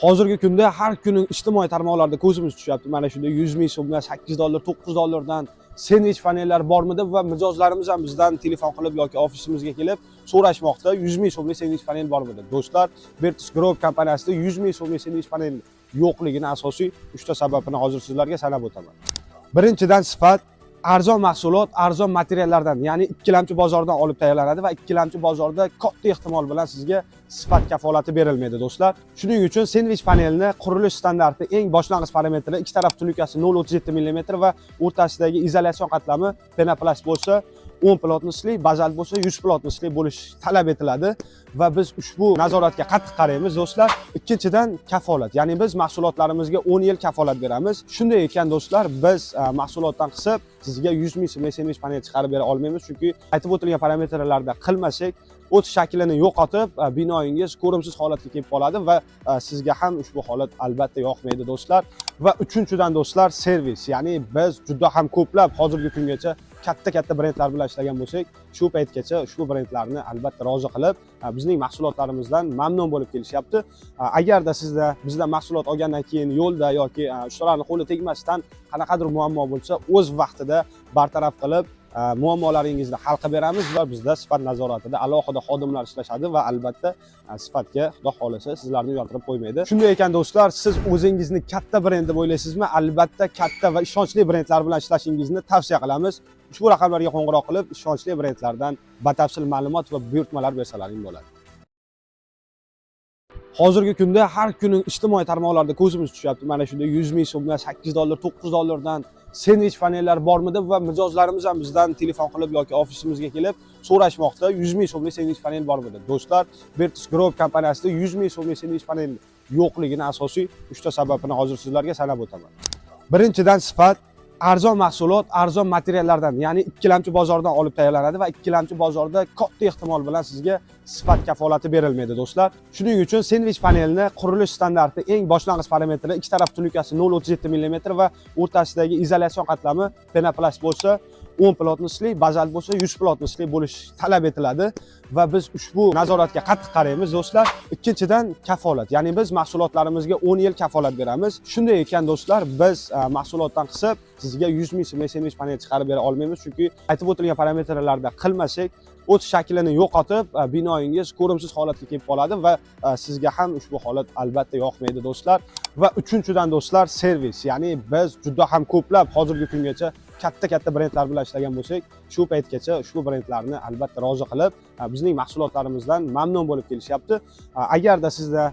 Hozirgi kunda har kuni ijtimoiy tarmoqlarda ko'zimiz tushyapti. Mana shunday 100 ming so'mdan, 8 dollar, 9 dollardan sendvich panellar bormi deb va mijozlarimiz ham bizdan telefon qilib yoki ofisimizga kelib so'rashmoqda. 100 ming so'mlik sendvich panel bormi deb. Do'stlar, Vertus Group kompaniyasida 100 ming so'mlik sendvich panel yo'qligini asosiy 3 ta sababini hozir sizlarga sanab o'taman. Birinchidan sifat, arzon mahsulot, arzon materiallardan, ya'ni ikkilamchi bozordan olib tayyorlanadi va ikkilamchi bozorda katta ehtimol bilan sizga sifat kafolati berilmaydi do'stlar. Shuning uchun sendvich panelni qurilish standarti eng boshlang'ich parametri ikki taraf tununkasi 0.37 mm va o'rtasidagi izolyatsiyon qatlami penoplast bo'lsa 10 plotnisli, bazalt bo'lsa 100 plotnisli bo'lish talab etiladi va biz ushbu nazoratga qattiq qaraymiz do'stlar. Ikkinchidan kafolat, ya'ni biz mahsulotlarimizga 10 yil kafolat beramiz. Shunday ekan do'stlar, biz mahsulotdan qisib sizga 100 ming so'mlik sendvich panel chiqarib bera olmaymiz, chunki aytib o'tilgan parametrlarda qilmasak o't shaklini yo'qotib, binoyingiz ko'rimsiz holatga kelib qoladi va sizga ham ushbu holat albatta yoqmaydi do'stlar. Va uchinchidan do'stlar, servis, ya'ni biz juda ham ko'plab hozirgi kungacha katta brendlar bilan ishlagan bo'lsak, shu paytgacha ushbu brendlarni albatta rozi qilib, bizning mahsulotlarimizdan mamnun bo'lib kelishyapti. Agarda sizda bizdan mahsulot olgandan keyin yo'lda yoki shularning qo'li tegmasdan qanaqadir muammo bo'lsa, o'z vaqtida bartaraf qilib, muammolaringizni hal qilib beramiz va bizda sifat nazoratida alohida xodimlar ishlashadi va albatta sifatga xudo xolasa sizlarni uyaltirib qo'ymaydi. Shunday ekan do'stlar, siz o'zingizni katta brend deb o'ylaysizmi? Albatta katta va ishonchli brendlar bilan ishlashingizni tavsiya qilamiz. Ushbu raqamlarga qo'ng'iroq qilib, ishonchli brendlardan batafsil ma'lumot va buyurtmalar bersalaring bo'ladi. Hozirgi kunda har kuni ijtimoiy tarmoqlarda ko'zimiz tushyapti. Mana shunday 100 ming so'mdan, 8 dollar, 9 dollardan sendvich panellar bormi deb va mijozlarimiz ham bizdan telefon qilib yoki ofisimizga kelib so'rashmoqda. 100 ming so'mlik sendvich panel bormi deb. Do'stlar, Vertus Group kompaniyasida 100 ming so'mlik sendvich panel yo'qligini asosiy 3 ta sababini hozir sizlarga sanab o'taman. Birinchidan sifat, arzon mahsulot, arzon materiallardan, ya'ni ikkilamchi bozordan olib tayyorlanadi va ikkilamchi bozorda katta ehtimol bilan sizga sifat kafolati berilmaydi do'stlar. Shuning uchun sendvich panelni qurilish standarti eng boshlang'ich parametri ikki taraf tununkasi 0.37 mm va o'rtasidagi izolyatsiyon qatlami penoplast bo'lsa 10 plotnisli, bazalt bo'lsa 100 plotnisli bo'lish talab etiladi va biz ushbu nazoratga qattiq qaraymiz do'stlar. Ikkinchidan kafolat, ya'ni biz mahsulotlarimizga 10 yil kafolat beramiz. Shunday ekan do'stlar, biz mahsulotdan qisib sizga 100 ming so'mlik sendvich panel chiqarib bera olmaymiz, chunki aytib o'tilgan parametrlarda qilmasak o't shaklini yo'qotib, binoyingiz ko'rimsiz holatga kelib qoladi va sizga ham ushbu holat albatta yoqmaydi do'stlar. Va uchinchidan do'stlar, servis, ya'ni biz juda ham ko'plab hozirgi kungacha katta brendlar bilan ishlagan bo'lsak, shu paytgacha ushbu brendlarni albatta rozi qilib, bizning mahsulotlarimizdan mamnun bo'lib kelishyapti. Agarda sizda